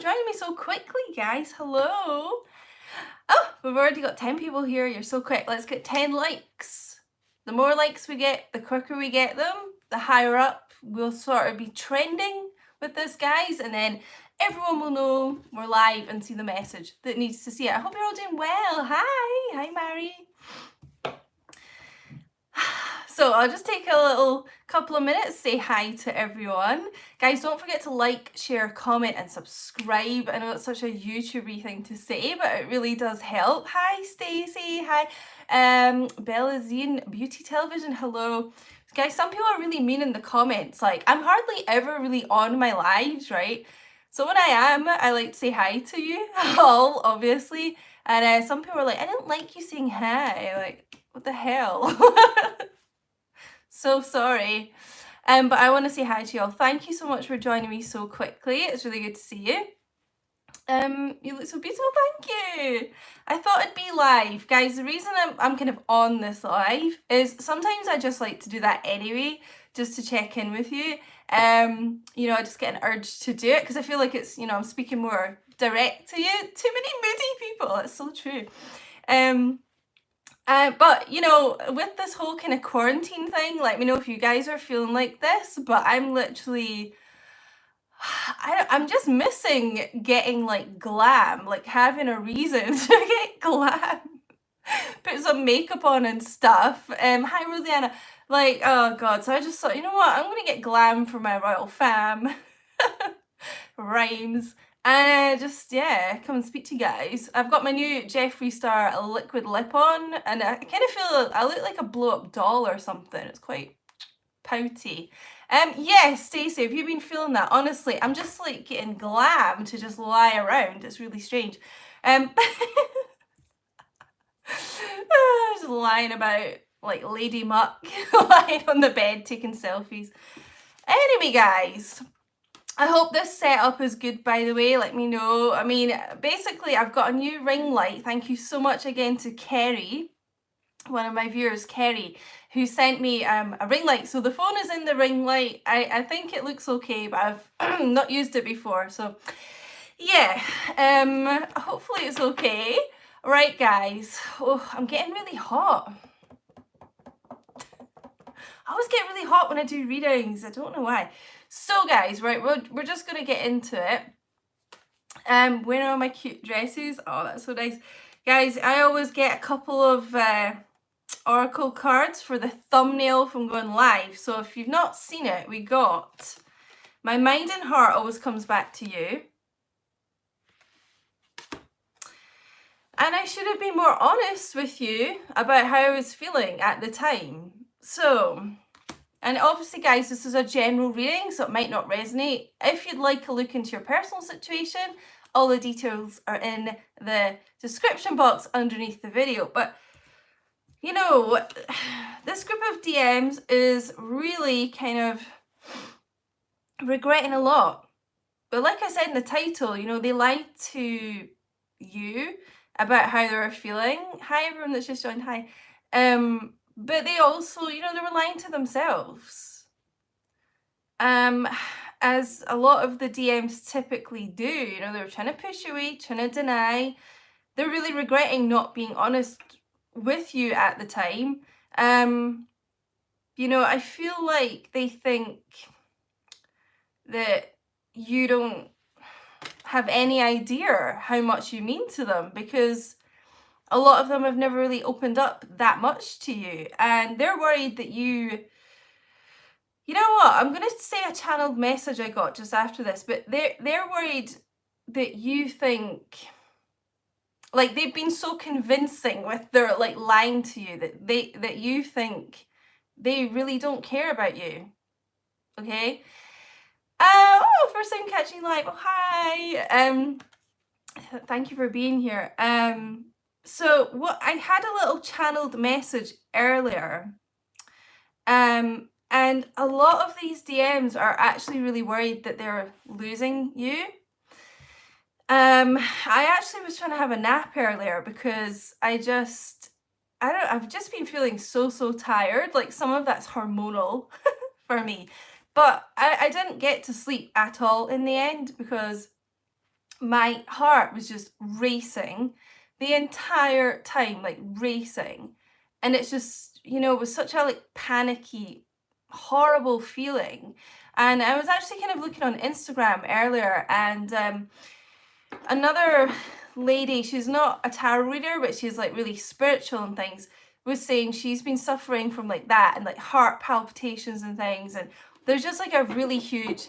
joining me so quickly, guys. Hello. Oh, we've already got 10 people here. You're so quick. Let's get 10 likes. The more likes we get, the quicker we get them, the higher up we'll sort of be trending with this, guys, and then everyone will know we're live and see the message that needs to see it. I hope you're all doing well. Hi, Mary. So I'll just take a little couple of minutes, say hi to everyone. Guys, don't forget to like, share, comment, and subscribe. I know it's such a YouTuber-y thing to say, but it really does help. Hi, Stacey. Hi, Bella Zine, Beauty Television. Hello. Guys, some people are really mean in the comments. Like, I'm hardly ever really on my lives, right? So when I am, I like to say hi to you all, obviously. And some people are like, I don't like you saying hi. Like, what the hell? So sorry. But I want to say hi to y'all. Thank you so much for joining me so quickly. It's really good to see you. You look so beautiful. Thank you. I thought it'd be live. Guys, the reason I'm kind of on this live is sometimes I just like to do that anyway, just to check in with you. You know, I just get an urge to do it because I feel like it's, you know, I'm speaking more direct to you. Too many moody people. It's so true. But, you know, with this whole kind of quarantine thing, let me know if you guys are feeling like this, but I'm literally, I'm just missing getting, like, glam, like, having a reason to get glam. Put some makeup on and stuff. Hi, Rosanna. Like, oh, God. So I just thought, you know what? I'm going to get glam for my royal fam. Rhymes. And just, yeah, come and speak to you guys. I've got my new Jeffree Star liquid lip on, and I kind of feel I look like a blow-up doll or something. It's quite pouty. Yeah, Stacey, have you been feeling that? Honestly, I'm just like getting glam to just lie around. It's really strange. Just lying about like Lady Muck, lying on the bed taking selfies. Anyway, guys, I hope this setup is good, by the way. Let me know. I mean, basically, I've got a new ring light. Thank you so much again to Kerry, one of my viewers, Kerry, who sent me a ring light. So the phone is in the ring light. I think it looks okay, but I've not used it before. So yeah, hopefully it's okay. Right, guys. Oh, I'm getting really hot. I always get really hot when I do readings. I don't know why. So guys, right, we're just going to get into it. Wearing all my cute dresses. Oh, that's so nice. Guys, I always get a couple of oracle cards for the thumbnail from going live. So if you've not seen it, we got My Mind and Heart Always Comes Back to You. And I should have been more honest with you about how I was feeling at the time. So, and obviously, guys, this is a general reading, so it might not resonate. If you'd like a look into your personal situation, all the details are in the description box underneath the video. But, you know, this group of DMs is really kind of regretting a lot. But like I said in the title, you know, they lied to you about how they were feeling. Hi, everyone that's just joined. Hi. But they also, you know, they were lying to themselves. As a lot of the DMs typically do, you know, they were trying to push you away, trying to deny. They're really regretting not being honest with you at the time. You know, I feel like they think that you don't have any idea how much you mean to them, because a lot of them have never really opened up that much to you, and they're worried that you know what, I'm going to say a channeled message I got just after this, but they're worried that you think, like, they've been so convincing with their, like, lying to you that you think they really don't care about you. Okay? Oh, first time catching live. Oh, hi. Thank you for being here. So what, I had a little channeled message earlier, and a lot of these DMs are actually really worried that they're losing you. I actually was trying to have a nap earlier because I've just been feeling so tired. Like, some of that's hormonal for me, but I didn't get to sleep at all in the end because my heart was just racing the entire time, like racing. And it's just, you know, it was such a like panicky, horrible feeling. And I was actually kind of looking on Instagram earlier, and another lady, she's not a tarot reader, but she's like really spiritual and things, was saying she's been suffering from like that and like heart palpitations and things. And there's just like a really huge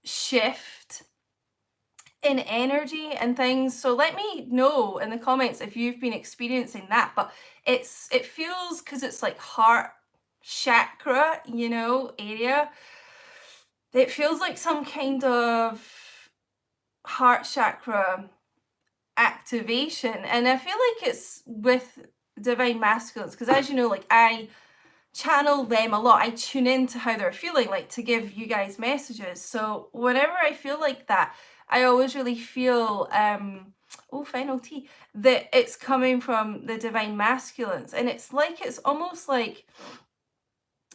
shift in energy and things. So let me know in the comments if you've been experiencing that. But it feels, because it's like heart chakra, you know, area, it feels like some kind of heart chakra activation. And I feel like it's with divine masculines, because as you know, like I channel them a lot. I tune into how they're feeling, like to give you guys messages. So whenever I feel like that, I always really feel oh, final tea, that it's coming from the divine masculines. And it's like, it's almost like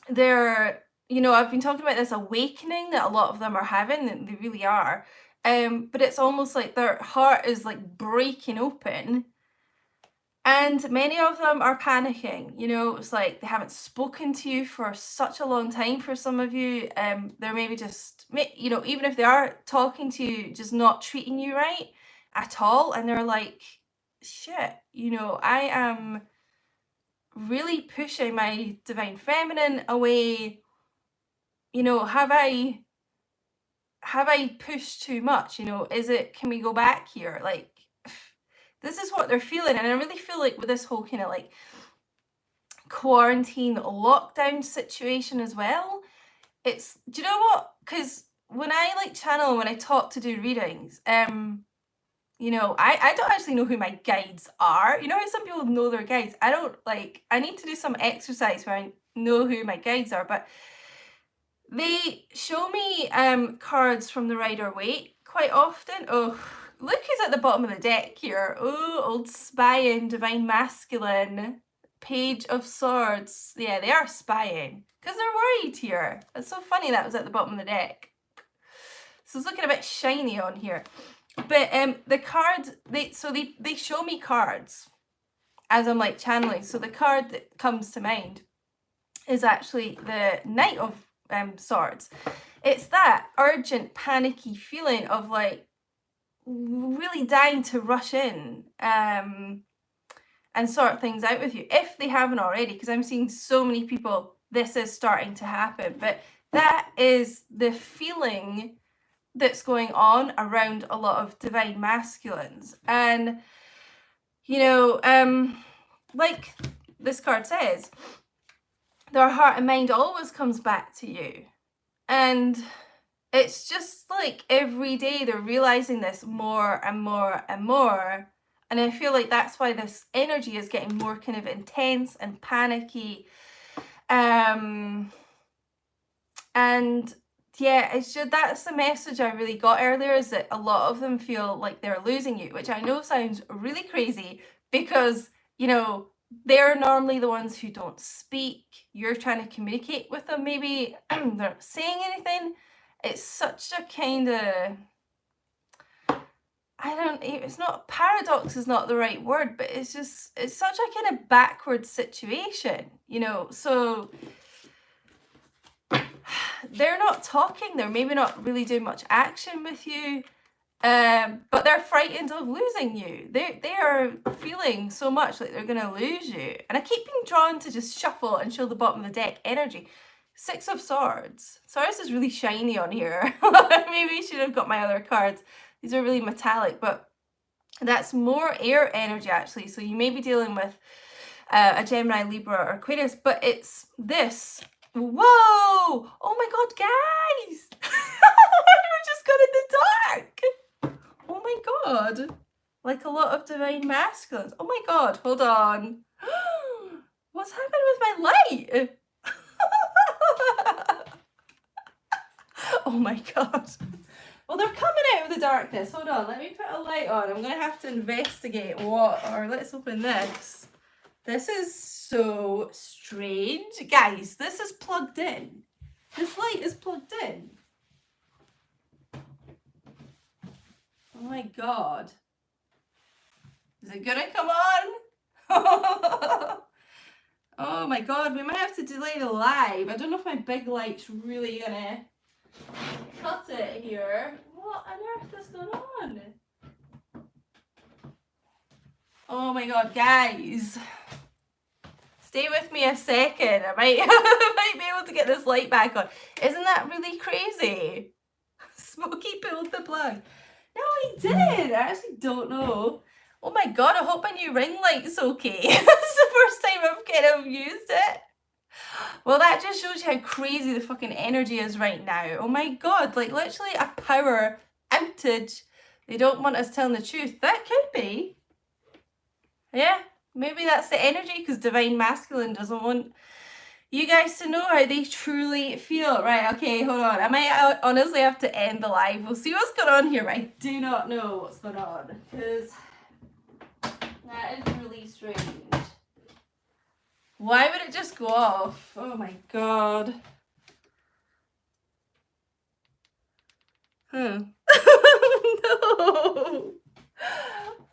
they're, you know, I've been talking about this awakening that a lot of them are having, and they really are. But it's almost like their heart is like breaking open, and many of them are panicking. You know, it's like they haven't spoken to you for such a long time for some of you. They're maybe just, you know, even if they are talking to you, just not treating you right at all. And they're like, shit, you know, I am really pushing my divine feminine away. You know, have I pushed too much? You know, can we go back here? Like, this is what they're feeling. And I really feel like with this whole kind of like quarantine lockdown situation as well, it's, do you know what? Because when I like channel, when I talk to do readings, you know, I don't actually know who my guides are. You know how some people know their guides? I don't, like, I need to do some exercise where I know who my guides are, but they show me cards from the Rider-Waite quite often. Oh, look who's at the bottom of the deck here. Oh, old spying, divine masculine, Page of Swords. Yeah, they are spying because they're worried here. It's so funny that was at the bottom of the deck. So it's looking a bit shiny on here. But the cards, they show me cards as I'm like channeling. So the card that comes to mind is actually the Knight of Swords. It's that urgent, panicky feeling of like really dying to rush in and sort things out with you, if they haven't already, because I'm seeing so many people this is starting to happen. But that is the feeling that's going on around a lot of divine masculines. And you know, like this card says, their heart and mind always comes back to you. And it's just like every day they're realizing this more and more and more. And I feel like that's why this energy is getting more kind of intense and panicky. And yeah, it's just, that's the message I really got earlier, is that a lot of them feel like they're losing you, which I know sounds really crazy because, you know, they're normally the ones who don't speak. You're trying to communicate with them, maybe they're not saying anything. It's such a kind of, it's not, paradox is not the right word, but it's just, it's such a kind of backward situation, you know. So they're not talking, they're maybe not really doing much action with you, but they're frightened of losing you. They are feeling so much like they're gonna lose you. And I keep being drawn to just shuffle and show the bottom of the deck energy. Six of Swords. Sorry, this is really shiny on here. Maybe I should have got my other cards. These are really metallic, but that's more air energy actually. So you may be dealing with a Gemini, Libra, or Aquarius, but it's this. Whoa! Oh my god, guys! We just got in the dark! Oh my god. Like a lot of divine masculines. Oh my god, hold on. What's happened with my light? Oh my god. Well, they're coming out of the darkness. Hold on, let me put a light on. I'm going to have to investigate what, or let's open this. This is so strange. Guys, this is plugged in. This light is plugged in. Oh my God. Is it gonna come on? Oh my God, we might have to delay the live. I don't know if my big light's really gonna cut it here. What on earth is going on? Oh my God, guys. Stay with me a second. I might, I might be able to get this light back on. Isn't that really crazy? Smokey pulled the plug. No, he didn't. I actually don't know. Oh my God, I hope my new ring light's okay. This is the first time I've kind of used it. Well, that just shows you how crazy the fucking energy is right now. Oh my God, like literally a power outage. They don't want us telling the truth. That could be. Yeah, maybe that's the energy because Divine Masculine doesn't want you guys to know how they truly feel. Right, okay, hold on. I might honestly have to end the live. We'll see what's going on here, but I do not know what's going on because that is really strange. Why would it just go off? Oh my God. Huh. No.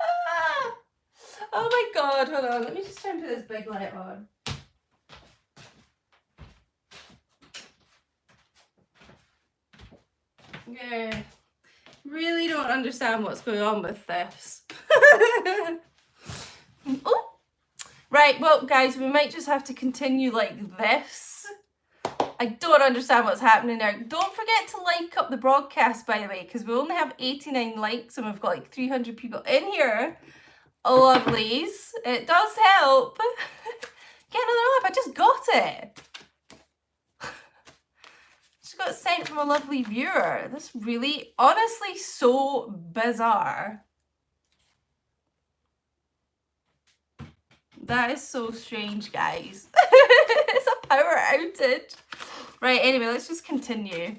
Ah. Oh my God, hold on. Let me just try and put this big light on. Yeah. Really don't understand what's going on with this. Oh. Right, well, guys, we might just have to continue like this. I don't understand what's happening there. Don't forget to like up the broadcast, by the way, because we only have 89 likes and we've got like 300 people in here. Lovelies. It does help. Get another live. I just got it. Just got sent from a lovely viewer. That's really, honestly, so bizarre. That is so strange, guys. It's a power outage. Right, anyway, let's just continue.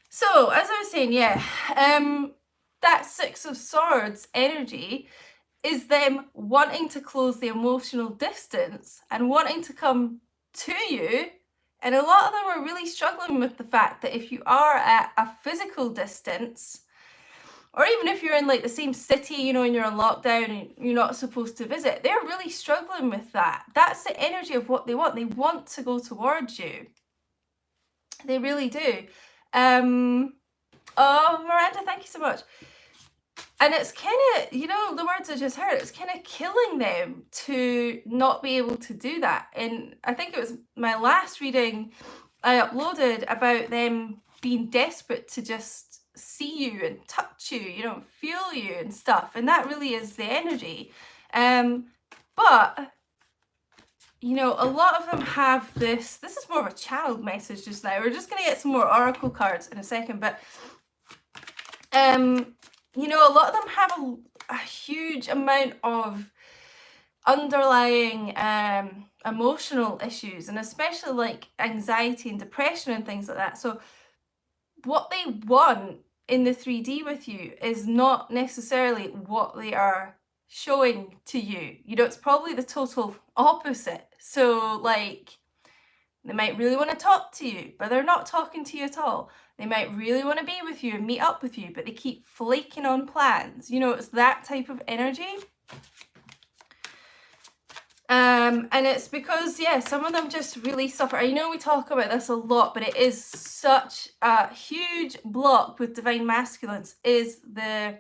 So, as I was saying, yeah, that Six of Swords energy is them wanting to close the emotional distance and wanting to come to you. And a lot of them are really struggling with the fact that if you are at a physical distance, or even if you're in like the same city, you know, and you're on lockdown and you're not supposed to visit, they're really struggling with that. That's the energy of what they want. They want to go towards you. They really do. Oh, Miranda, thank you so much. And it's kind of, you know, the words I just heard, it's kind of killing them to not be able to do that. And I think it was my last reading I uploaded about them being desperate to just see you and touch you, you know, feel you and stuff. And that really is the energy. But, you know, a lot of them have this is more of a channeled message just now. We're just going to get some more oracle cards in a second. But, you know, a lot of them have a huge amount of underlying emotional issues, and especially like anxiety and depression and things like that. So what they want in the 3D with you is not necessarily what they are showing to you. You know, it's probably the total opposite. So like, they might really want to talk to you, but they're not talking to you at all. They might really want to be with you and meet up with you, but they keep flaking on plans. You know, it's that type of energy. And it's because, yeah, some of them just really suffer. I know we talk about this a lot, but it is such a huge block with Divine Masculines is the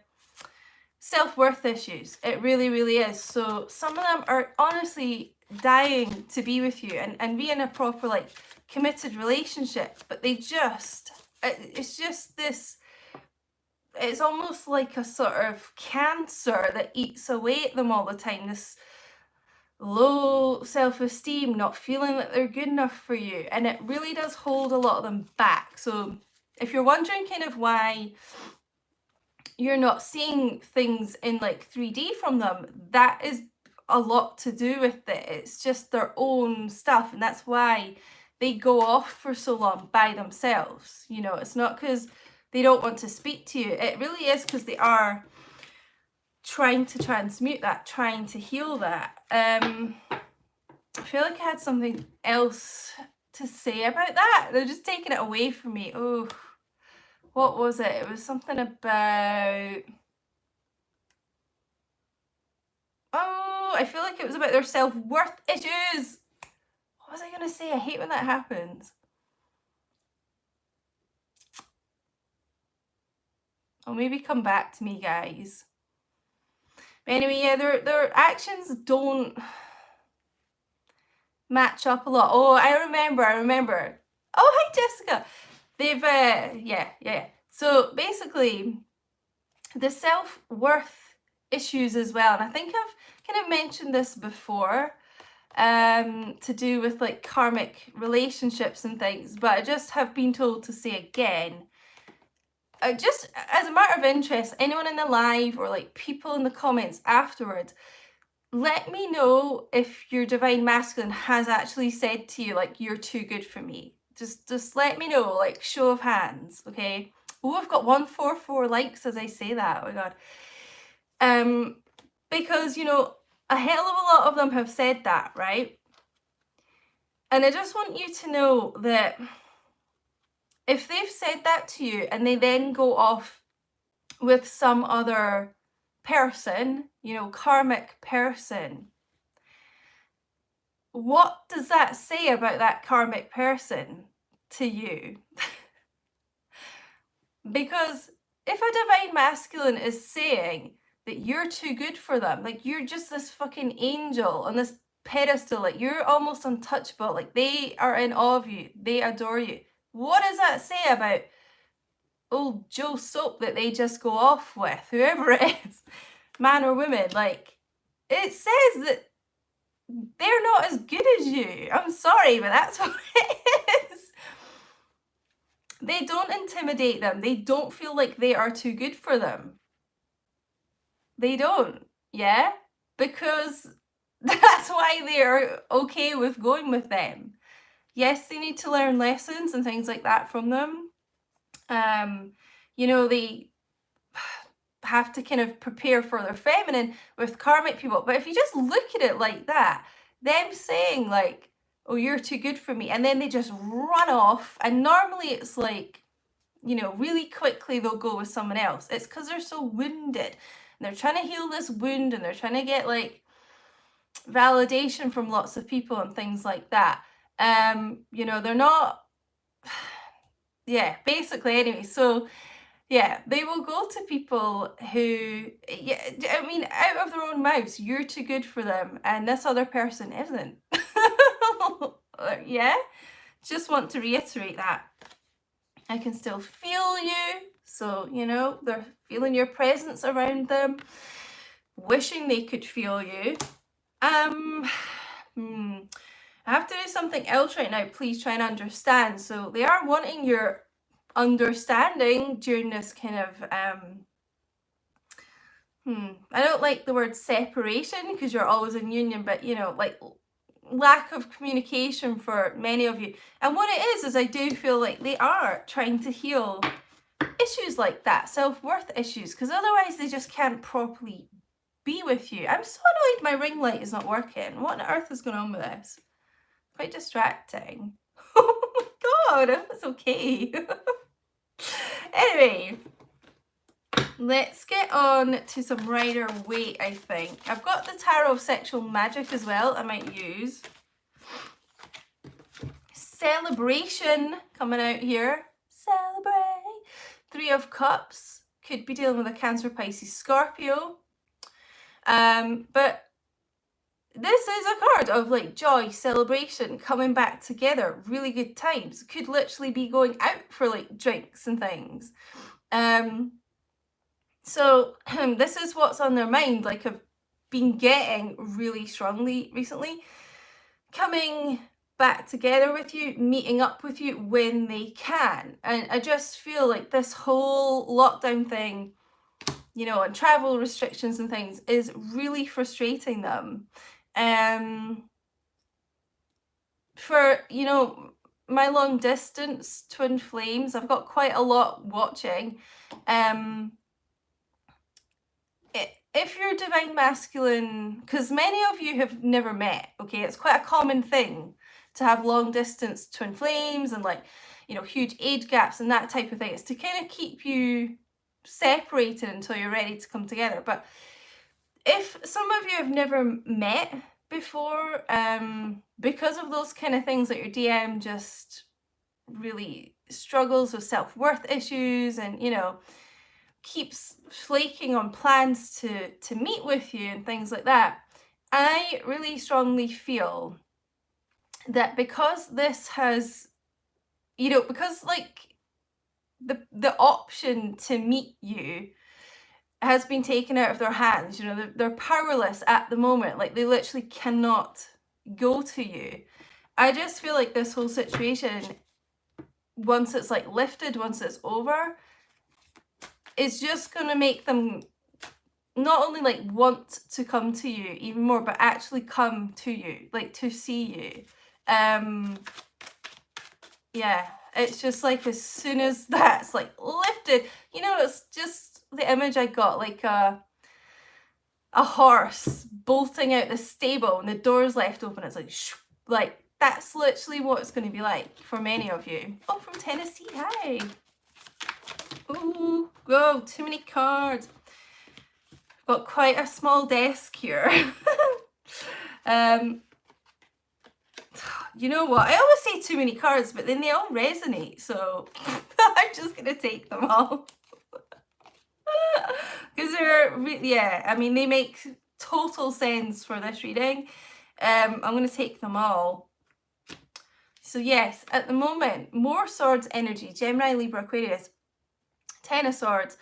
self-worth issues. It really, really is. So some of them are honestly dying to be with you and be in a proper, like, committed relationship, but they just, it's just this, it's almost like a sort of cancer that eats away at them all the time. This low self-esteem, not feeling that they're good enough for you, and it really does hold a lot of them back. So if you're wondering kind of why you're not seeing things in like 3D from them, that is a lot to do with it. It's just their own stuff, and that's why they go off for so long by themselves. You know, it's not because they don't want to speak to you. It really is because they are trying to transmute that, trying to heal that. I feel like I had something else to say about that. They're just taking it away from me. Oh, what was it? It was something about, oh, I feel like it was about their self-worth issues. What was I going to say? I hate when that happens. Or maybe come back to me, guys. But anyway, yeah, their actions don't match up a lot. Oh, I remember. Oh, hi, Jessica. They've, yeah. So basically, the self-worth issues as well, and I think I've kind of mentioned this before, to do with like karmic relationships and things, but I just have been told to say again, just as a matter of interest, anyone in the live or like people in the comments afterwards, let me know if your divine masculine has actually said to you, like, you're too good for me. Just let me know, like, show of hands, okay? Oh, I've got 144 likes as I say that. Oh my god. Because, you know, a hell of a lot of them have said that, right? And I just want you to know that if they've said that to you and they then go off with some other person, you know, karmic person, what does that say about that karmic person to you? Because if a divine masculine is saying that you're too good for them, like you're just this fucking angel on this pedestal, like you're almost untouchable, like they are in awe of you, they adore you, what does that say about old Joe Soap that they just go off with, whoever it is, man or woman? Like, it says that they're not as good as you. I'm sorry, but that's what it is. They don't intimidate them. They don't feel like they are too good for them. They don't, yeah? Because that's why they're okay with going with them. Yes, they need to learn lessons and things like that from them. You know, they have to kind of prepare for their feminine with karmic people. But if you just look at it like that, them saying like, oh, you're too good for me, and then they just run off, and normally it's like, you know, really quickly they'll go with someone else. It's because they're so wounded. And they're trying to heal this wound, and they're trying to get like validation from lots of people and things like that. You know, they're not, yeah, basically anyway. So yeah, they will go to people who, yeah, I mean, out of their own mouths, you're too good for them, and this other person isn't. Yeah, just want to reiterate that. I can still feel you, so, you know, they're feeling your presence around them, wishing they could feel you. I have to do something else right now. Please try and understand. So they are wanting your understanding during this kind of I don't like the word separation because you're always in union, but you know, like lack of communication for many of you. And what it is I do feel like they are trying to heal issues like that, self-worth issues, because otherwise they just can't properly be with you. I'm so annoyed my ring light is not working. What on earth is going on with this? Quite distracting. Oh my god, that's okay. Anyway, let's get on to some Rider-Waite, I think. I've got the Tarot of Sexual Magic as well I might use. Celebration coming out here. Celebrate. 3 of Cups. Could be dealing with a Cancer, Pisces, Scorpio. But this is a card of like joy, celebration, coming back together, really good times. Could literally be going out for like drinks and things. So this is what's on their mind. Like I've been getting really strongly recently. Coming back together with you, meeting up with you when they can. And I just feel like this whole lockdown thing, you know, and travel restrictions and things is really frustrating them. For, you know, my long distance twin flames, I've got quite a lot watching. If you're divine masculine, because many of you have never met, okay, it's quite a common thing to have long distance twin flames and like, you know, huge age gaps and that type of thing. It's to kind of keep you separated until you're ready to come together. But if some of you have never met before, because of those kind of things, that your DM just really struggles with self-worth issues and, you know, keeps flaking on plans to meet with you and things like that, I really strongly feel that because this has, you know, because like the option to meet you has been taken out of their hands, you know, they're powerless at the moment, like they literally cannot go to you. I just feel like this whole situation, once it's like lifted, once it's over, it's just going to make them not only like want to come to you even more, but actually come to you, like to see you. Yeah, it's just like as soon as that's like lifted, you know, it's just the image I got, like a horse bolting out the stable and the door's left open. It's like, shoo, like that's literally what it's going to be like for many of you. Oh, from Tennessee, hi. Ooh, whoa, too many cards. Got quite a small desk here. You know what? I always say too many cards, but then they all resonate, so I'm just gonna take them all. Because they're, yeah, I mean, they make total sense for this reading. I'm gonna take them all. So yes, at the moment, more swords energy, Gemini, Libra, Aquarius, Ten of Swords,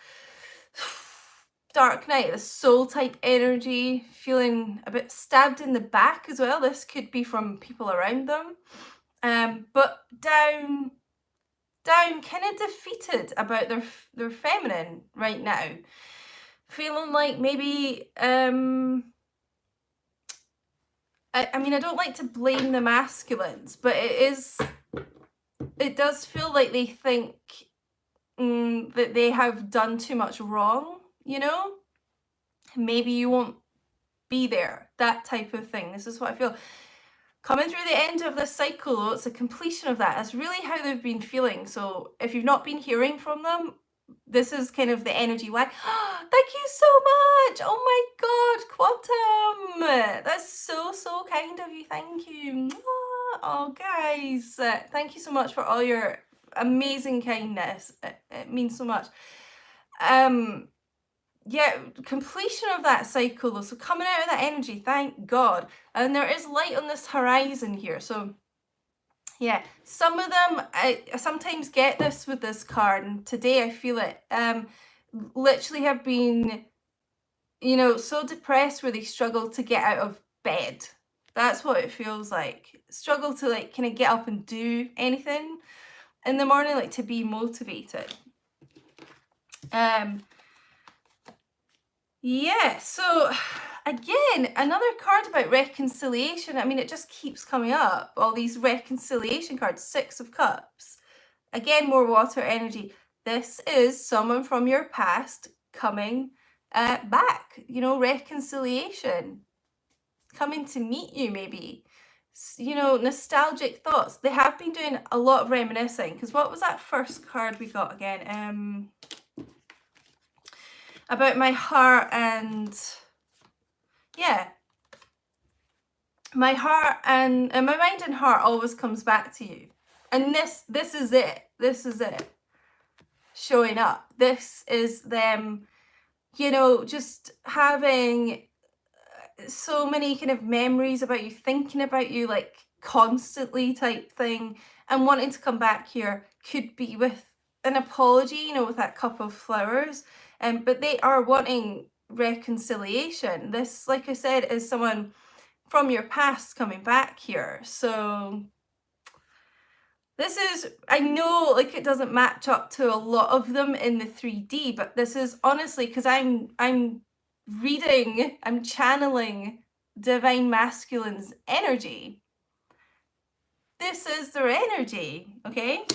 Dark Knight, the soul type energy, feeling a bit stabbed in the back as well. This could be from people around them. But down kind of defeated about their feminine right now. Feeling like maybe, I mean, I don't like to blame the masculines, but it does feel like they think that they have done too much wrong, you know? Maybe you won't be there, that type of thing. This is what I feel. Coming through the end of this cycle, though, it's a completion of that. That's really how they've been feeling. So if you've not been hearing from them, this is kind of the energy. Why? Thank you so much. Oh my God, Quantum. That's so kind of you. Thank you. Oh, guys, thank you so much for all your amazing kindness. It means so much. Yeah, completion of that cycle though, so coming out of that energy, thank God. And there is light on this horizon here, so yeah, some of them, I sometimes get this with this card, and today I feel it, literally have been, you know, so depressed where they struggle to get out of bed. That's what it feels like. Struggle to like kind of get up and do anything in the morning, like to be motivated. Yeah, so again, another card about reconciliation. I mean, it just keeps coming up, all these reconciliation cards. Six of Cups. Again, more water energy. This is someone from your past coming back, you know, reconciliation. Coming to meet you, maybe. You know, nostalgic thoughts. They have been doing a lot of reminiscing, because what was that first card we got again? About my heart and, yeah, my heart and my mind and heart always comes back to you. And this is it. This is it showing up. This is them, you know, just having so many kind of memories about you, thinking about you like constantly type thing, and wanting to come back here. Could be with an apology, you know, with that cup of flowers. But they are wanting reconciliation. This, like I said, is someone from your past coming back here. So this is, I know like it doesn't match up to a lot of them in the 3D, but this is honestly, because I'm reading, I'm channeling Divine Masculine's energy. This is their energy, okay?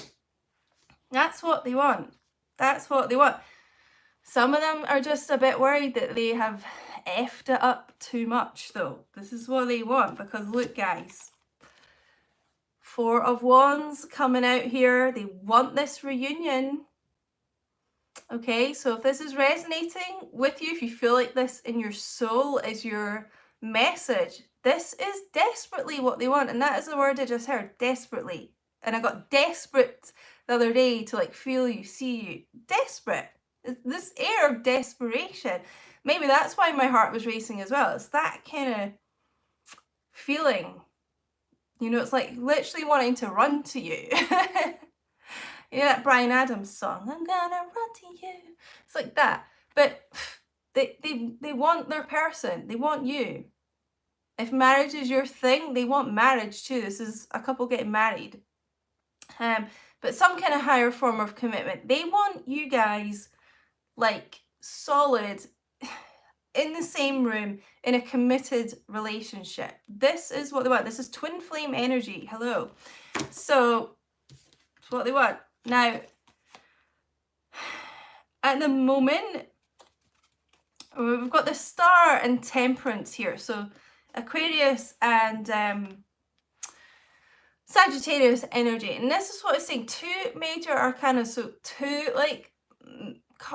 That's what they want. That's what they want. Some of them are just a bit worried that they have effed it up too much, though. This is what they want, because look, guys. Four of Wands coming out here. They want this reunion. Okay, so if this is resonating with you, if you feel like this in your soul is your message, this is desperately what they want. And that is the word I just heard, desperately. And I got desperate the other day to like feel you, see you. Desperate. It's this air of desperation. Maybe that's why my heart was racing as well. It's that kind of feeling. You know, it's like literally wanting to run to you. You know that Bryan Adams song, I'm gonna run to you. It's like that. But they want their person. They want you. If marriage is your thing, they want marriage too. This is a couple getting married. But some kind of higher form of commitment. They want you guys like solid in the same room in a committed relationship. This is what they want. This is twin flame energy. Hello. So it's what they want. Now, at the moment, we've got the Star and Temperance here. So Aquarius and Sagittarius energy. And this is what it's saying. Two major arcana. So two like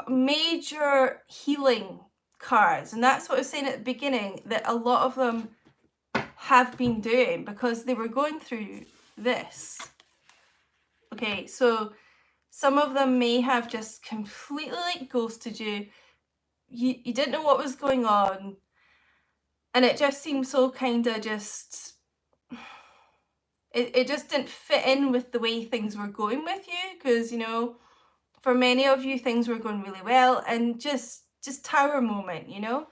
major healing cards. And that's what I was saying at the beginning, that a lot of them have been doing because they were going through this. Okay, so some of them may have just completely like ghosted you. You didn't know what was going on. And it just seemed so kind of just, it just didn't fit in with the way things were going with you. Because, you know, for many of you, things were going really well. And just tower moment, you know.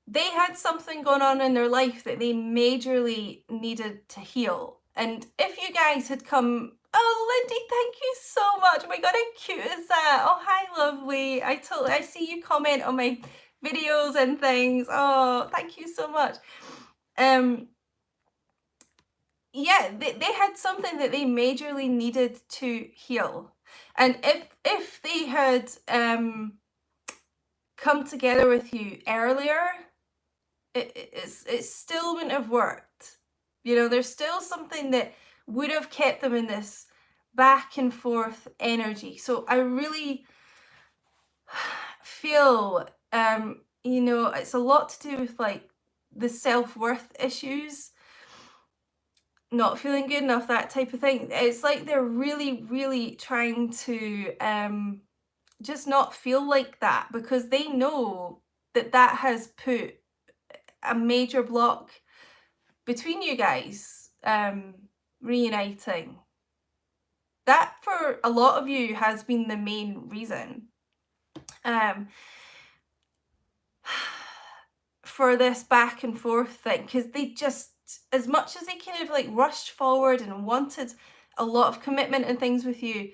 They had something going on in their life that they majorly needed to heal. And if you guys had come, oh, Lindy, thank you so much. Oh my God, how cute is that? Oh, hi, lovely. I see you comment on my videos and things. Oh, thank you so much. Yeah, they had something that they majorly needed to heal. And if they had come together with you earlier, it still wouldn't have worked. You know, there's still something that would have kept them in this back and forth energy. So I really feel, you know, it's a lot to do with like the self-worth issues, not feeling good enough, that type of thing. It's like they're really, really trying to just not feel like that, because they know that that has put a major block between you guys reuniting. That for a lot of you has been the main reason for this back and forth thing, because they just, as much as they kind of like rushed forward and wanted a lot of commitment and things with you,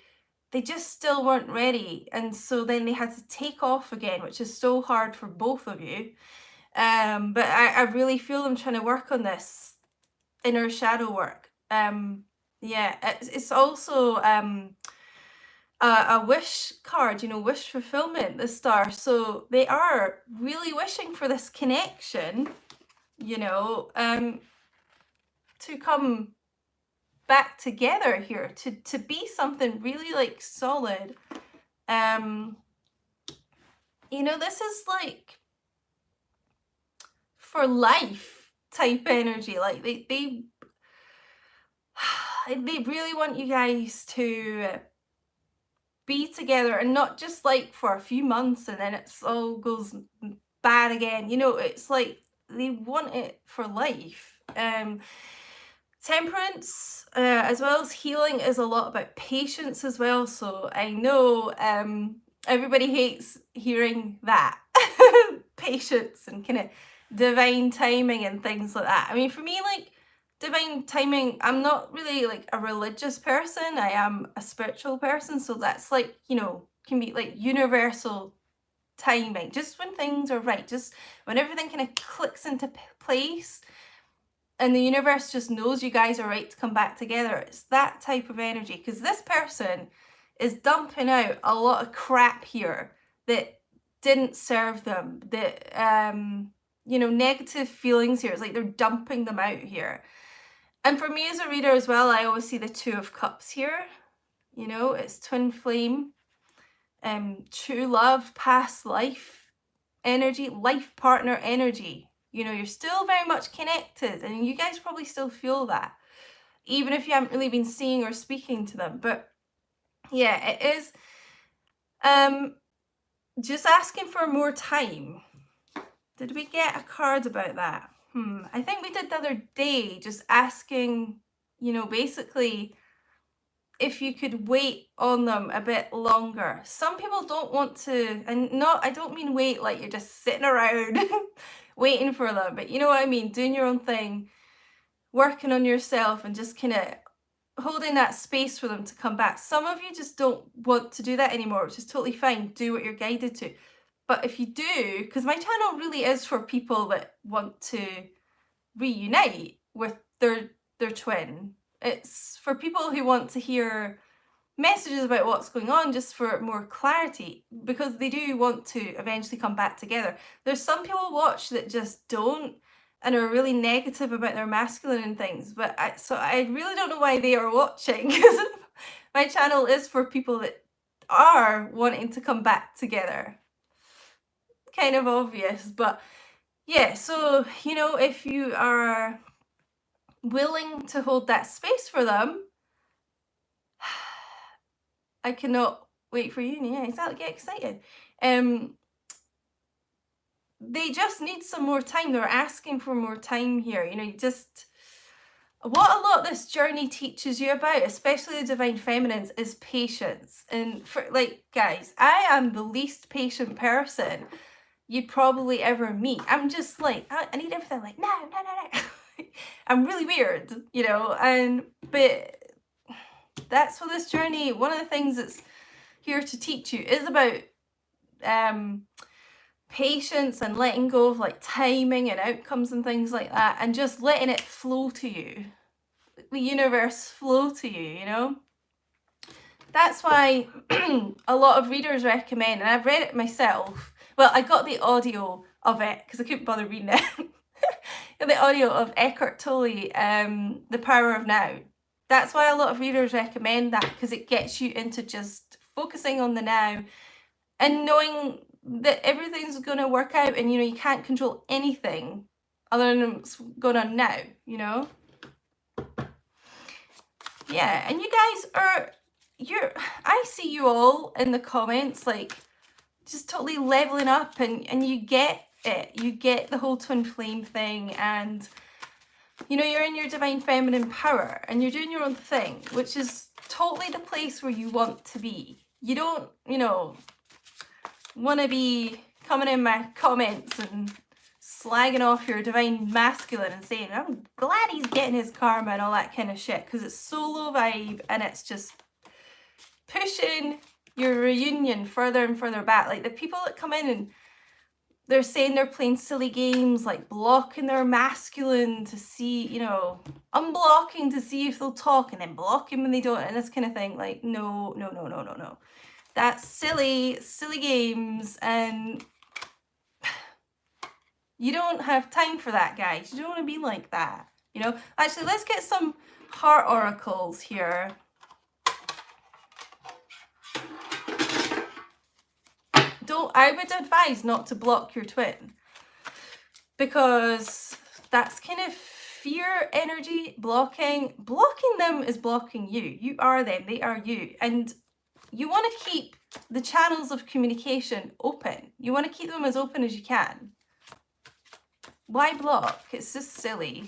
they just still weren't ready. And so then they had to take off again, which is so hard for both of you. But I really feel them trying to work on this inner shadow work. Yeah, it's also a wish card, you know, wish fulfillment, the Star. So they are really wishing for this connection, you know, to come back together here, to be something really like solid. You know, this is like for life type energy. Like they really want you guys to be together, and not just like for a few months and then it's all goes bad again. You know, it's like they want it for life. Temperance, as well as healing, is a lot about patience as well. So I know everybody hates hearing that. Patience and kind of divine timing and things like that. I mean, for me, like, divine timing, I'm not really like a religious person. I am a spiritual person. So that's like, you know, can be like universal timing. Just when things are right. Just when everything kind of clicks into place. And the universe just knows you guys are right to come back together. It's that type of energy. Because this person is dumping out a lot of crap here that didn't serve them. That, you know, negative feelings here. It's like they're dumping them out here. And for me as a reader as well, I always see the Two of Cups here. You know, it's twin flame, true love, past life energy, life partner energy. You know, you're still very much connected, and you guys probably still feel that, even if you haven't really been seeing or speaking to them. But yeah, it is just asking for more time. Did we get a card about that? I think we did the other day, just asking, you know, basically if you could wait on them a bit longer. Some people don't want to, and not, I don't mean wait like you're just sitting around waiting for them, but you know what I mean, doing your own thing, working on yourself, and just kind of holding that space for them to come back. Some of you just don't want to do that anymore, which is totally fine. Do what you're guided to. But if you do, because my channel really is for people that want to reunite with their twin. It's for people who want to hear messages about what's going on, just for more clarity, because they do want to eventually come back together. There's some people watch that just don't and are really negative about their masculine and things, but I really don't know why they are watching, because my channel is for people that are wanting to come back together. Kind of obvious, but yeah, so you know, if you are willing to hold that space for them, I cannot wait for you. Yeah, exactly. Get excited. They just need some more time. They're asking for more time here. You know, you just, what a lot of this journey teaches you about, especially the divine feminines, is patience. And for, like, guys, I am the least patient person you'd probably ever meet. I'm just like, I need everything like, no. I'm really weird, you know, but that's what this journey, one of the things that's here to teach you is about patience and letting go of like timing and outcomes and things like that, and just letting it flow to you, the universe flow to you, you know. That's why a lot of readers recommend, and I've read it myself, well, I got the audio of it because I couldn't bother reading it. The audio of Eckhart Tolle, The Power of Now. That's why a lot of readers recommend that, because it gets you into just focusing on the now and knowing that everything's going to work out, and you know, you can't control anything other than what's going on now, you know. Yeah, and you guys are, I see you all in the comments like just totally leveling up, and you get it. You get the whole twin flame thing, and you know, you're in your divine feminine power and you're doing your own thing, which is totally the place where you want to be. You don't, you know, want to be coming in my comments and slagging off your divine masculine and saying, I'm glad he's getting his karma and all that kind of shit, because it's so low vibe and it's just pushing your reunion further and further back. Like the people that come in and they're saying they're playing silly games, like blocking their masculine to see, you know, unblocking to see if they'll talk and then blocking when they don't, and this kind of thing. Like, no. That's silly games, and you don't have time for that, guys. You don't want to be like that, you know. Actually, let's get some heart oracles here. I would advise not to block your twin, because that's kind of fear energy. Blocking them is blocking you. You are them, they are you, and you want to keep the channels of communication open. You want to keep them as open as you can. Why block? It's just silly.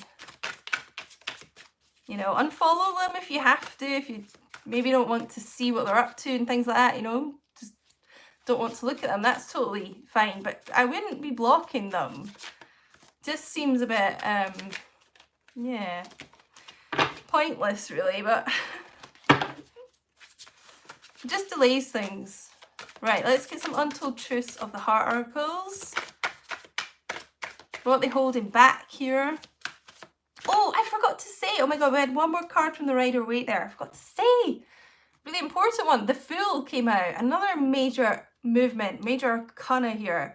You know, unfollow them if you have to, if you maybe don't want to see what they're up to and things like that, you know. Don't want to look at them, that's totally fine, but I wouldn't be blocking them. Just seems a bit yeah, pointless really, but just delays things. Right, let's get some untold truths of the heart oracles. What are they holding back here? Oh, I forgot to say, oh my god, we had one more card from the Rider-Waite there. I forgot to say, really important one. The Fool came out, another major movement, major arcana here.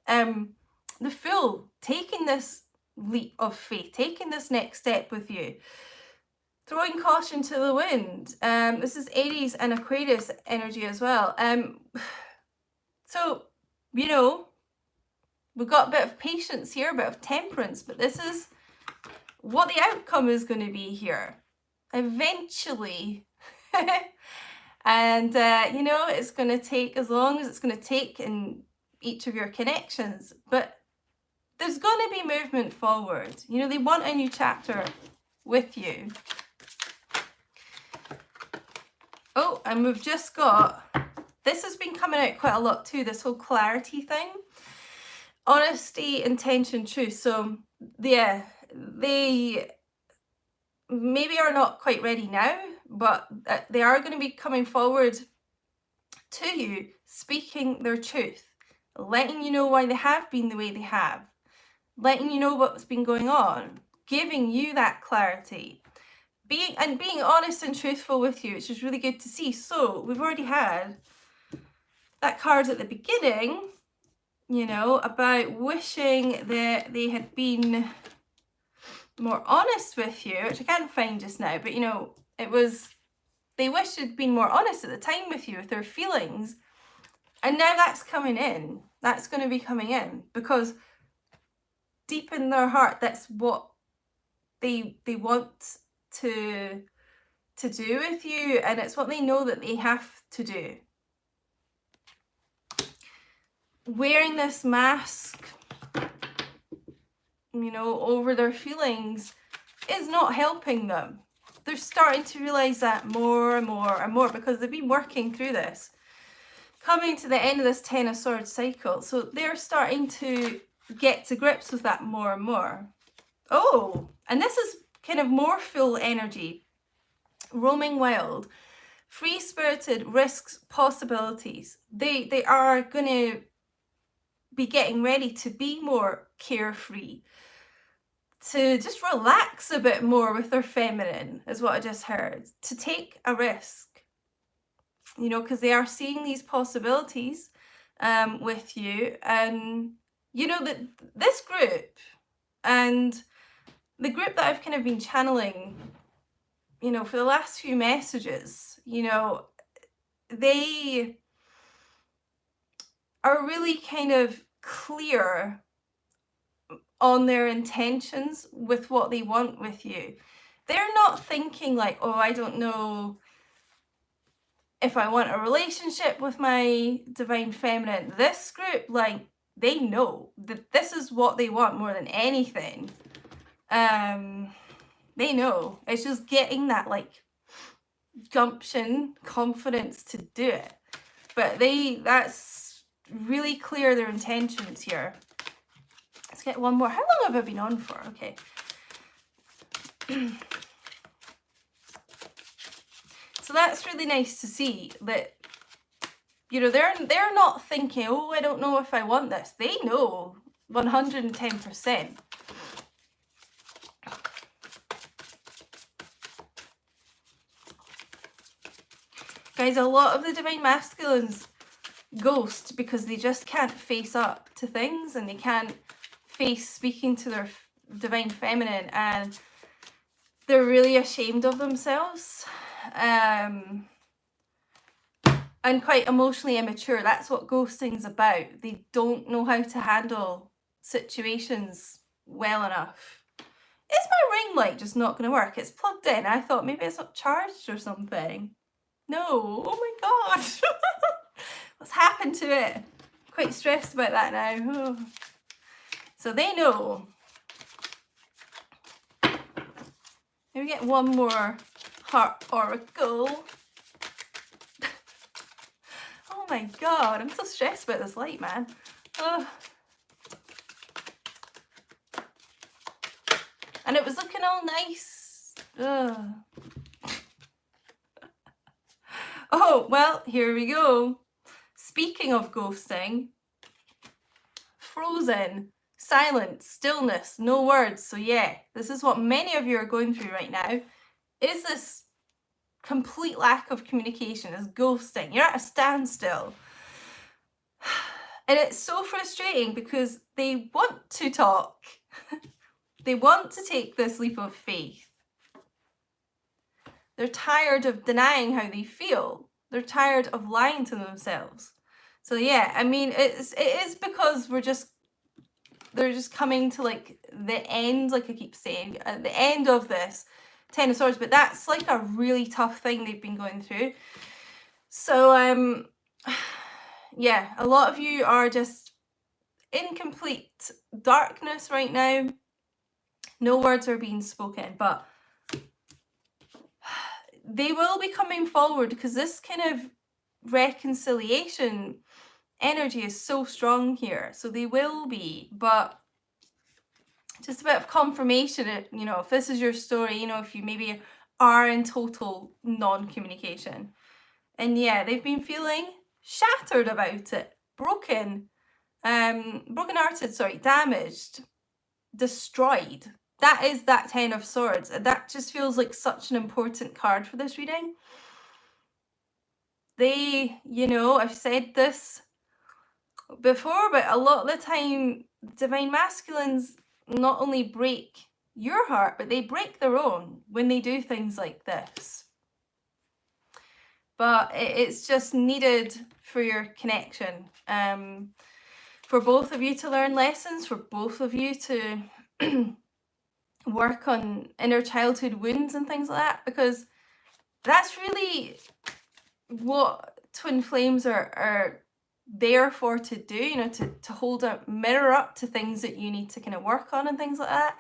The Fool, taking this leap of faith, taking this next step with you. Throwing caution to the wind. This is Aries and Aquarius energy as well. So, you know, we've got a bit of patience here, a bit of temperance, but this is what the outcome is going to be here. Eventually. And, you know, it's going to take as long as it's going to take in each of your connections. But there's going to be movement forward. You know, they want a new chapter with you. Oh, and we've just got, this has been coming out quite a lot too, this whole clarity thing. Honesty, intention, truth. So, yeah, they maybe are not quite ready now, but they are going to be coming forward to you, speaking their truth, letting you know why they have been the way they have, letting you know what's been going on, giving you that clarity. Being honest and truthful with you, which is really good to see. So we've already had that card at the beginning, you know, about wishing that they had been more honest with you, which I can't find just now, but you know, it was, they wished they'd been more honest at the time with you, with their feelings. And now that's coming in. That's going to be coming in because deep in their heart, that's what they want to do with you, and it's what they know that they have to do. Wearing this mask, you know, over their feelings is not helping them. They're starting to realize that more and more and more because they've been working through this, coming to the end of this 10 of Swords cycle. So they're starting to get to grips with that more and more. Oh, and this is kind of more full energy. Roaming wild, free-spirited, risks, possibilities. They are going to be getting ready to be more carefree, to just relax a bit more with their feminine, is what I just heard, to take a risk, you know, because they are seeing these possibilities with you. And you know that this group and the group that I've kind of been channeling, you know, for the last few messages, you know, they are really kind of clear on their intentions with what they want with you. They're not thinking like, oh, I don't know if I want a relationship with my divine feminine. This group, like, they know that this is what they want more than anything. They know. It's just getting that, like, gumption, confidence to do it. But that's really clear, their intentions here. Let's get one more. How long have I been on for? Okay. So that's really nice to see that, you know, they're not thinking, oh, I don't know if I want this. They know 110%. Guys, a lot of the divine masculines ghost because they just can't face up to things, and they can't face speaking to their divine feminine, and they're really ashamed of themselves, and quite emotionally immature. That's what ghosting's about. They don't know how to handle situations well enough. Is my ring light just not going to work? It's plugged in. I thought maybe it's not charged or something. No. Oh my god. What's happened to it? Quite stressed about that now. Oh. So they know. Maybe get one more heart oracle. Oh my god, I'm so stressed about this light, man. Oh. And it was looking all nice. Ugh. Oh, well, here we go. Speaking of ghosting, frozen, silence, stillness, no words. So yeah, this is what many of you are going through right now. Is this complete lack of communication, is ghosting. You're at a standstill. And it's so frustrating because they want to talk. They want to take this leap of faith. They're tired of denying how they feel. They're tired of lying to themselves. So yeah, I mean, it is because they're just coming to like the end, like I keep saying, at the end of this Ten of Swords, but that's like a really tough thing they've been going through. So yeah, a lot of you are just in complete darkness right now. No words are being spoken, but they will be coming forward because this kind of reconciliation energy is so strong here. So they will be, but just a bit of confirmation, you know, if this is your story, you know, if you maybe are in total non-communication. And yeah, they've been feeling shattered about it, broken hearted, sorry, damaged, destroyed. That is that Ten of Swords. That just feels like such an important card for this reading. They, you know, I've said this before, but a lot of the time, Divine Masculines not only break your heart, but they break their own when they do things like this. But it's just needed for your connection. For both of you to learn lessons, for both of you to work on inner childhood wounds and things like that, because that's really what twin flames are there for, to do, you know, to hold a mirror up to things that you need to kind of work on and things like that.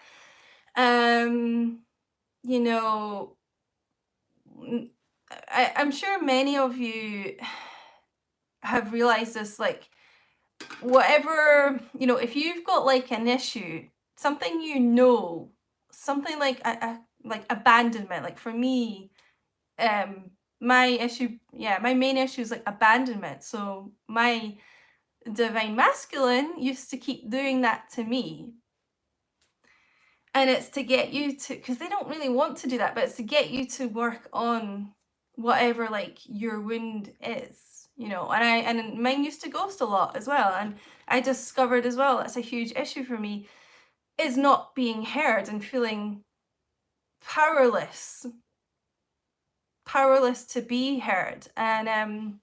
You know, I'm sure many of you have realized this, like, whatever, you know, if you've got like an issue, something, you know, something like like abandonment, like for me, my issue, yeah, my main issue is like abandonment. So my Divine Masculine used to keep doing that to me. And it's to get you to, because they don't really want to do that, but it's to get you to work on whatever like your wound is, you know. And mine used to ghost a lot as well. And I discovered as well, that's a huge issue for me, is not being heard and feeling powerless to be heard. And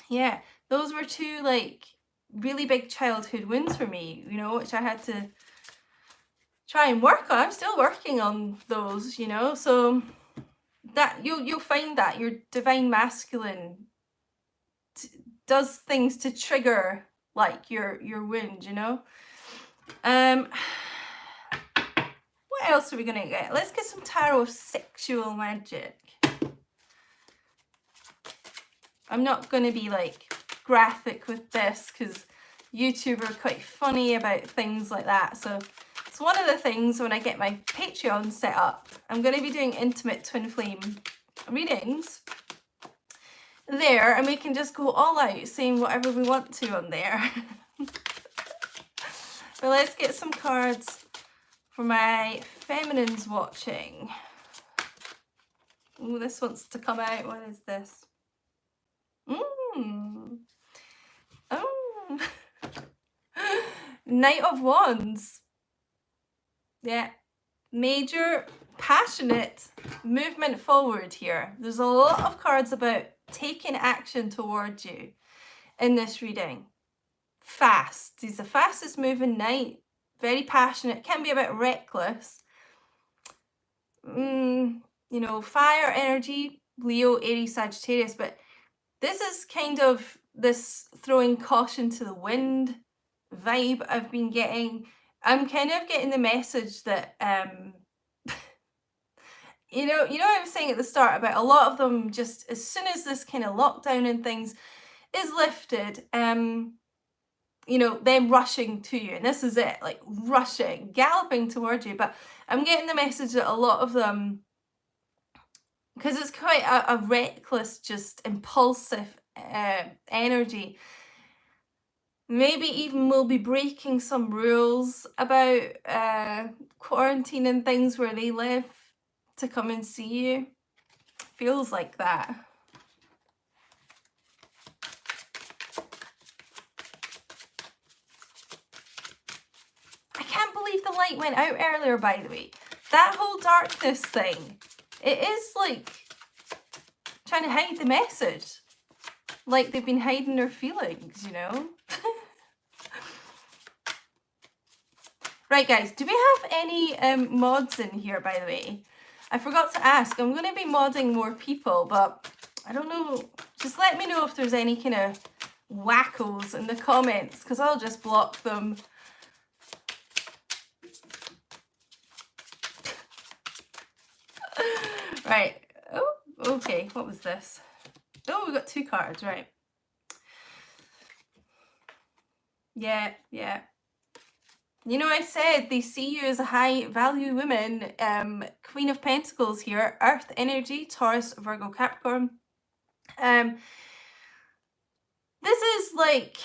yeah, those were two like really big childhood wounds for me, you know, which I had to try and work on. I'm still working on those, you know. So that you'll find that your Divine Masculine does things to trigger like your wound, you know. What else are we gonna get? Let's get some tarot of sexual magic. I'm not gonna be like graphic with this because YouTube are quite funny about things like that. So it's one of the things when I get my Patreon set up, I'm going to be doing intimate twin flame readings there, and we can just go all out saying whatever we want to on there. But let's get some cards for my feminines watching. Oh, this wants to come out. What is this? Oh. Knight of Wands. Yeah. Major passionate movement forward here. There's a lot of cards about taking action towards you in this reading. Fast. He's the fastest moving knight. Very passionate. Can be a bit reckless. You know, fire energy. Leo, Aries, Sagittarius. But this is kind of this throwing caution to the wind vibe I've been getting. I'm kind of getting the message that you know I was saying at the start about a lot of them, just as soon as this kind of lockdown and things is lifted, you know, them rushing to you, and this is it, like rushing, galloping towards you. But I'm getting the message that a lot of them, because it's quite a reckless, just impulsive energy, maybe even will be breaking some rules about quarantine and things where they live to come and see you. Feels like that. I can't believe the light went out earlier, by the way. That whole darkness thing, it is like trying to hide the message. Like they've been hiding their feelings, you know? Right, guys, do we have any mods in here, by the way? I forgot to ask. I'm going to be modding more people, but I don't know. Just let me know if there's any kind of wackos in the comments, because I'll just block them. Right. Oh, okay. What was this? Oh, we got 2 cards, right. Yeah. You know, I said they see you as a high value woman. Queen of Pentacles here, Earth energy, Taurus, Virgo, Capricorn. This is like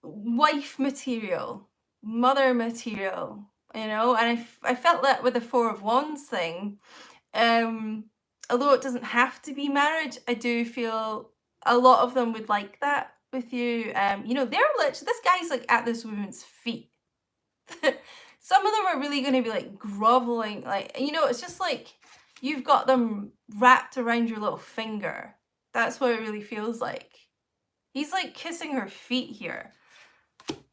wife material, mother material, you know, and I felt that with the 4 of Wands thing. Although it doesn't have to be marriage, I do feel a lot of them would like that with you. You know, they're literally, this guy's like at this woman's feet. Some of them are really going to be like groveling, like, you know, it's just like you've got them wrapped around your little finger. That's what it really feels like. He's like kissing her feet here.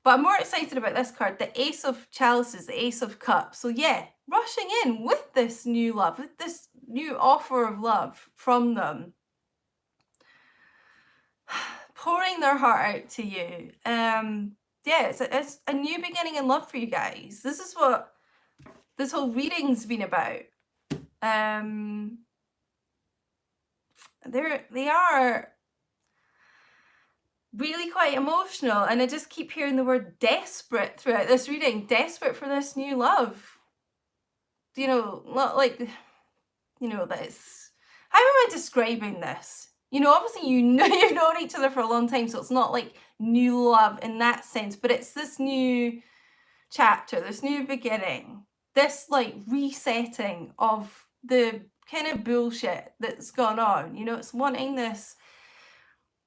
But I'm more excited about this card, the Ace of Chalices, the Ace of Cups. So yeah, rushing in with this new love, with this new offer of love from them. Pouring their heart out to you. Yeah, it's a new beginning in love for you guys. This is what this whole reading's been about. They are really quite emotional, and I just keep hearing the word desperate throughout this reading. Desperate for this new love. You know, not like, you know, this. How am I describing this? You know, obviously you know you've known each other for a long time, so it's not like new love in that sense, but it's this new chapter, this new beginning, this like resetting of the kind of bullshit that's gone on. You know, it's wanting this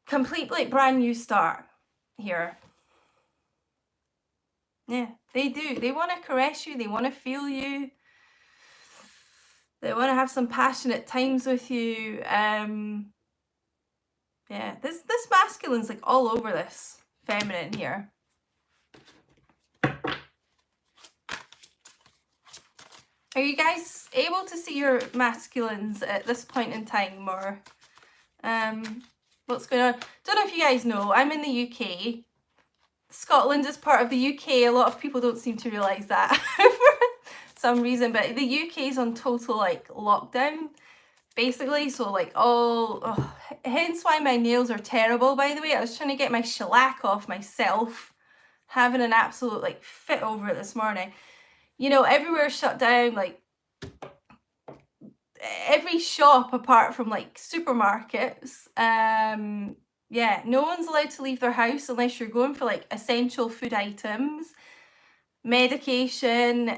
complete like brand new start here. Yeah, they do. They want to caress you. They want to feel you. They want to have some passionate times with you. Yeah, this masculine's like all over this feminine here. Are you guys able to see your masculines at this point in time, or what's going on? Don't know if you guys know, I'm in the UK. Scotland is part of the UK. A lot of people don't seem to realise that for some reason, but the UK is on total like lockdown, basically. So like hence why my nails are terrible, by the way. I was trying to get my shellac off myself, having an absolute like fit over it this morning. You know, everywhere's shut down, like every shop apart from like supermarkets. Yeah, no one's allowed to leave their house unless you're going for like essential food items, medication.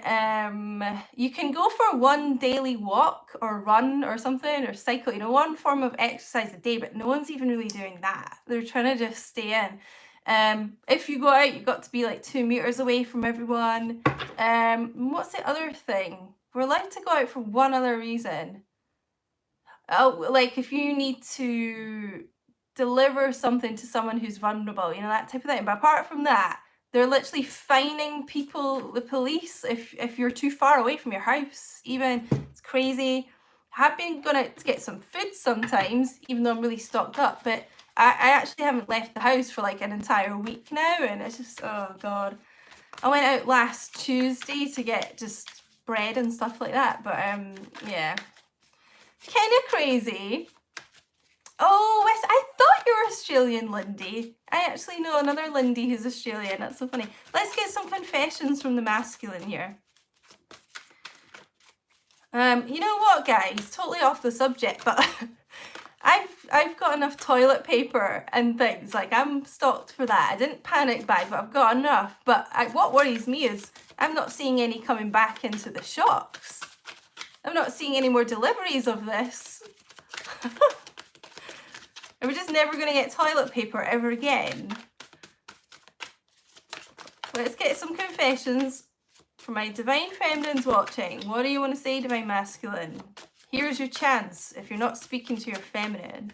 You can go for one daily walk or run or something, or cycle, you know, one form of exercise a day, but no one's even really doing that. They're trying to just stay in. If you go out, you've got to be like 2 meters away from everyone. What's the other thing? We're allowed to go out for one other reason. Oh, like if you need to deliver something to someone who's vulnerable, you know, that type of thing. But apart from that, they're literally fining people, the police, if you're too far away from your house. Even, it's crazy. I've been going to get some food sometimes, even though I'm really stocked up, but I actually haven't left the house for like an entire week now, and it's just, oh god. I went out last Tuesday to get just bread and stuff like that, but yeah, kind of crazy. Oh, I thought you were Australian, Lindy. I actually know another Lindy who's Australian. That's so funny. Let's get some confessions from the masculine here. You know what, guys? Totally off the subject, but I've got enough toilet paper and things. Like, I'm stocked for that. I didn't panic buy, but I've got enough. But what worries me is I'm not seeing any coming back into the shops. I'm not seeing any more deliveries of this. We're just never going to get toilet paper ever again. Let's get some confessions for my divine feminines watching. What do you want to say, divine masculine? Here's your chance if you're not speaking to your feminine.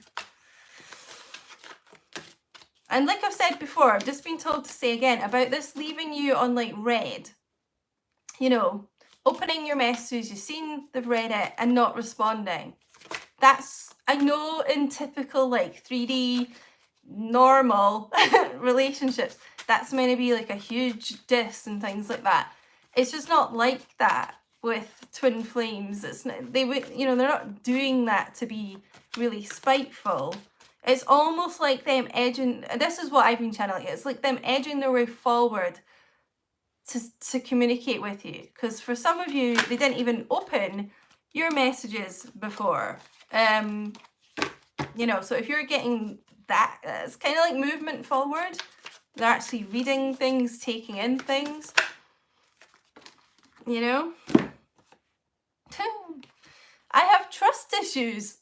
And like I've said before, I've just been told to say again about this leaving you on like red. You know, opening your messages, you've seen they've read it and not responding. That's, I know in typical like 3D normal relationships, that's meant to be like a huge diss and things like that. It's just not like that with twin flames. It's not, they would, you know, they're not doing that to be really spiteful. It's almost like them edging, this is what I've been channeling, it's like them edging their way forward to communicate with you. Because for some of you, they didn't even open your messages before. You know, so if you're getting that, it's kind of like movement forward. They're actually reading things, taking in things. You know? I have trust issues.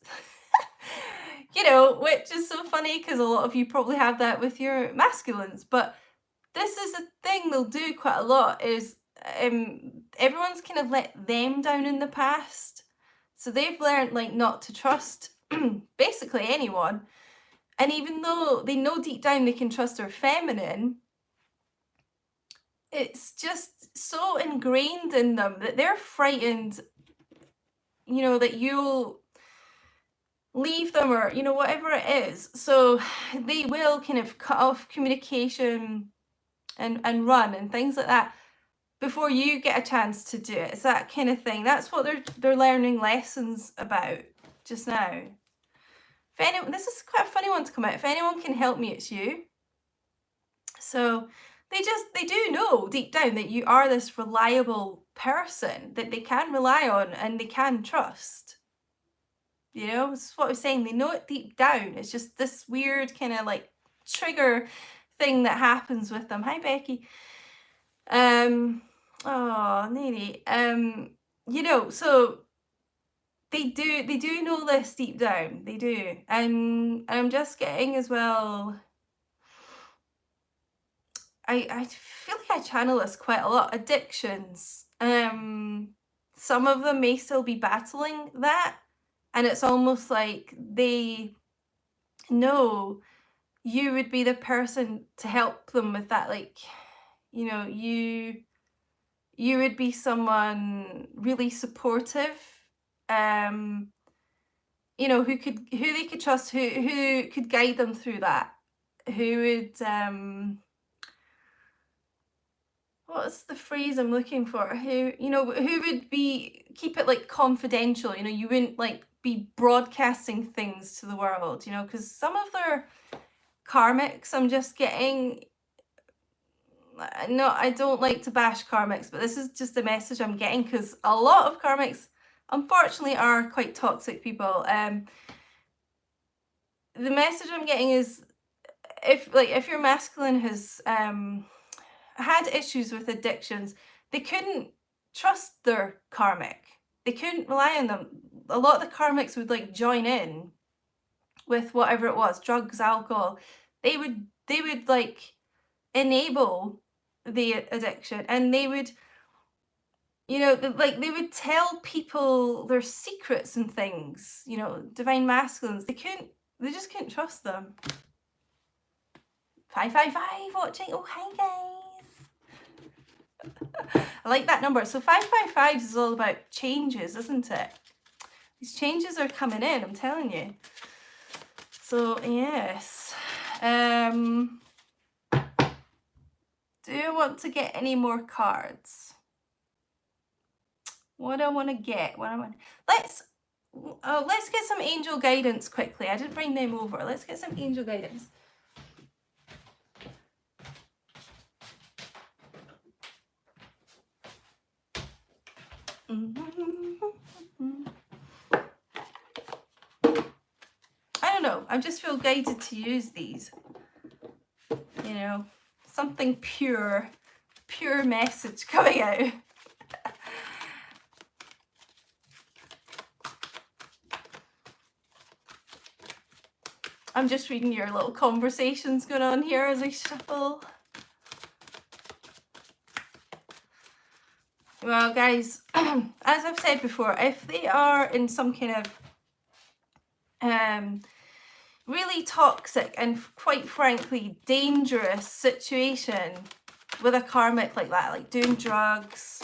You know, which is so funny because a lot of you probably have that with your masculines. But this is a thing they'll do quite a lot is everyone's kind of let them down in the past. So they've learned like not to trust basically anyone. And even though they know deep down they can trust their feminine, it's just so ingrained in them that they're frightened, you know, that you'll leave them or, you know, whatever it is. So they will kind of cut off communication and run and things like that before you get a chance to do it. It's that kind of thing. That's what they're learning lessons about just now. If anyone, this is quite a funny one to come out. If anyone can help me, it's you. So they do know deep down that you are this reliable person that they can rely on and they can trust. You know, that's what I was saying. They know it deep down. It's just this weird kind of like trigger thing that happens with them. Hi, Becky. Oh, Nene. You know, so they do know this deep down. They do. And I'm just getting as well. I feel like I channel this quite a lot. Addictions. Some of them may still be battling that. And it's almost like they know you would be the person to help them with that. Like, you know, you would be someone really supportive, you know, who they could trust, who could guide them through that, who would, what's the phrase I'm looking for? Who, you know, who would keep it like confidential, you know, you wouldn't like be broadcasting things to the world, you know, because some of their karmics I'm just getting, no, I don't like to bash karmics, but this is just a message I'm getting because a lot of karmics unfortunately are quite toxic people. The message I'm getting is if your masculine has had issues with addictions, they couldn't trust their karmic. They couldn't rely on them. A lot of the karmics would like join in with whatever it was, drugs, alcohol. They would like enable the addiction, and they would, you know, like they would tell people their secrets and things, you know, divine masculines. They just couldn't trust them. 555 watching. Oh, hi guys. I like that number. So 555 is all about changes, isn't it? These changes are coming in, I'm telling you. So yes. Do you want to get any more cards? What do I want to get? Let's get some angel guidance quickly. I didn't bring them over. Let's get some angel guidance. I don't know. I just feel guided to use these. You know, something pure message coming out. I'm just reading your little conversations going on here as I shuffle. Well, guys, as I've said before, if they are in some kind of really toxic and quite frankly dangerous situation with a karmic like that, like doing drugs,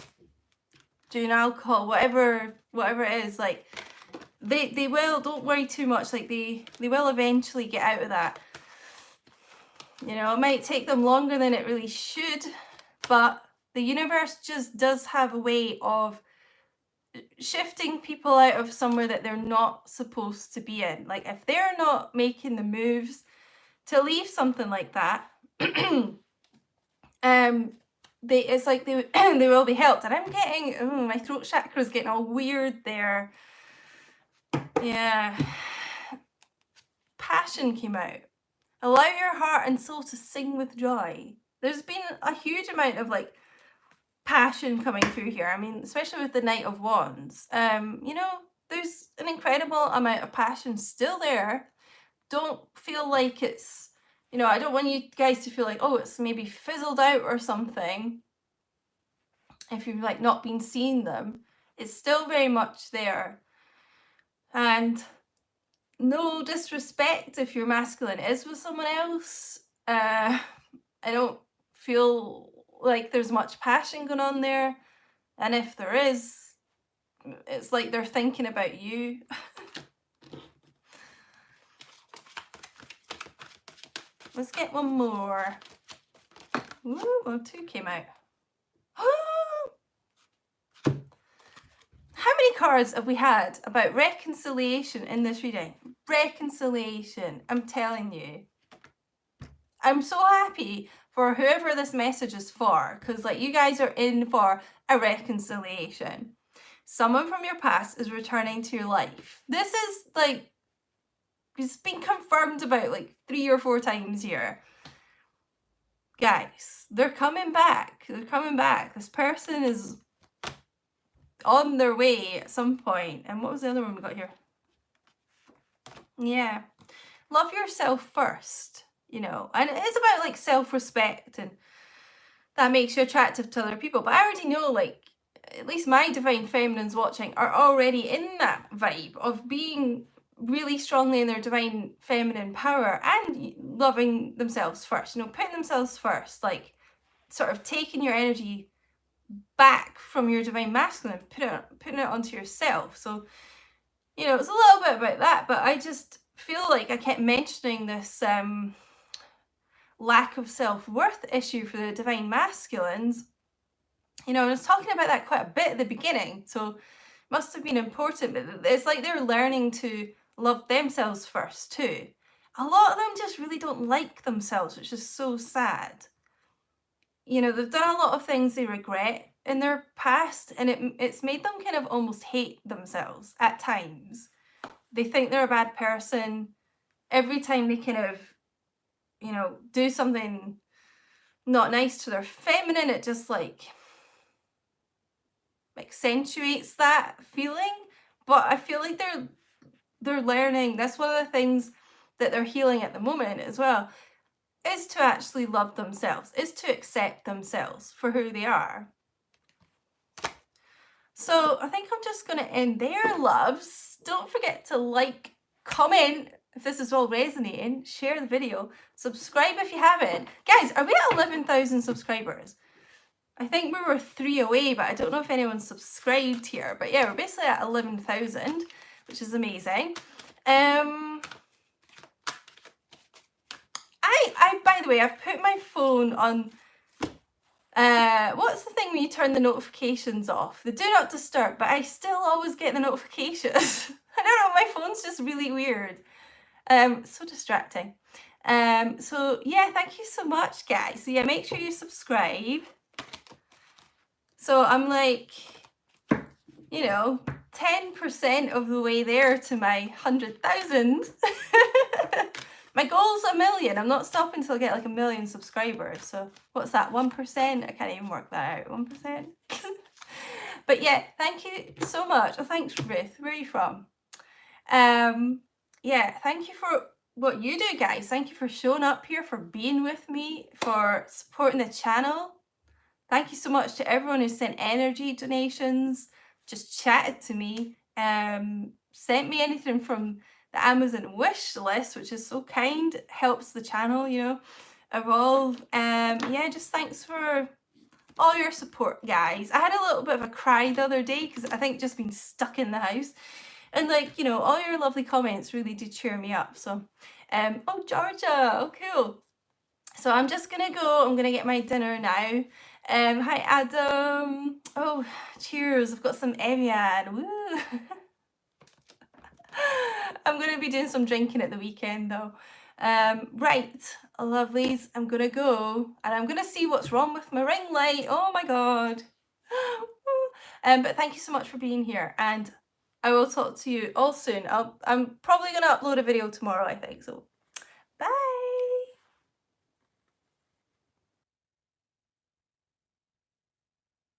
doing alcohol, whatever it is, like they will, don't worry too much, like they will eventually get out of that. You know, it might take them longer than it really should, but the universe just does have a way of shifting people out of somewhere that they're not supposed to be in. Like if they're not making the moves to leave something like that, it's like they they will be helped. And I'm getting, my throat chakra is getting all weird there. Yeah. Passion came out. Allow your heart and soul to sing with joy. There's been a huge amount of like passion coming through here. I mean, especially with the Knight of Wands. You know, there's an incredible amount of passion still there. Don't feel like it's, you know, I don't want you guys to feel like, oh, it's maybe fizzled out or something. If you've like not been seeing them, it's still very much there. And no disrespect if your masculine is with someone else. I don't feel like there's much passion going on there. And if there is, it's like they're thinking about you. Let's get one more. Ooh, well, 2 came out. How many cards have we had about reconciliation in this reading? Reconciliation, I'm telling you. I'm so happy for whoever this message is for, because like you guys are in for a reconciliation. Someone from your past is returning to your life. This is like, it's been confirmed about like 3 or 4 times here. Guys, they're coming back. They're coming back. This person is on their way at some point. And what was the other one we got here? Yeah. Love yourself first, you know. And it is about like self-respect, and that makes you attractive to other people. But I already know, like, at least my divine feminines watching are already in that vibe of being really strongly in their divine feminine power and loving themselves first, you know, putting themselves first, like sort of taking your energy back from your divine masculine, putting it onto yourself. So, you know, it's a little bit about that, but I just feel like I kept mentioning this lack of self-worth issue for the divine masculines. You know, I was talking about that quite a bit at the beginning, so it must have been important, but it's like they're learning to love themselves first too. A lot of them just really don't like themselves, which is so sad. You know, they've done a lot of things they regret in their past, and it's made them kind of almost hate themselves at times. They think they're a bad person. Every time they kind of, you know, do something not nice to their feminine, it just like accentuates that feeling. But I feel like they're learning. That's one of the things that they're healing at the moment as well, is to actually love themselves, is to accept themselves for who they are. So I think I'm just going to end there, loves. Don't forget to like, comment if this is all resonating, share the video, subscribe if you haven't. Guys, are we at 11,000 subscribers? I think we were 3 away, but I don't know if anyone's subscribed here. But yeah, we're basically at 11,000, which is amazing. By the way, I've put my phone on, what's the thing when you turn the notifications off? The do not disturb, but I still always get the notifications. I don't know, my phone's just really weird. So distracting. So yeah, thank you so much, guys. So yeah, make sure you subscribe. So I'm like, you know, 10% of the way there to my 100,000. My goal's 1 million. I'm not stopping till I get like 1 million subscribers. So what's that, 1%? I can't even work that out, 1%. But yeah, thank you so much. Oh, thanks, Ruth. Where are you from? Yeah, thank you for what you do, guys. Thank you for showing up here, for being with me, for supporting the channel. Thank you so much to everyone who sent energy donations, just chatted to me, sent me anything from the Amazon wish list, which is so kind, helps the channel, you know, evolve. Yeah, just thanks for all your support, guys. I had a little bit of a cry the other day because I think just being stuck in the house, and like, you know, all your lovely comments really do cheer me up. So oh, Georgia, oh cool. So I'm just gonna go, I'm gonna get my dinner now. Hi Adam. Oh, cheers, I've got some Evian. Woo. I'm gonna be doing some drinking at the weekend though. Right, lovelies, I'm gonna go and I'm gonna see what's wrong with my ring light. Oh my god. But thank you so much for being here, and I will talk to you all soon. I'm probably gonna upload a video tomorrow, I think, so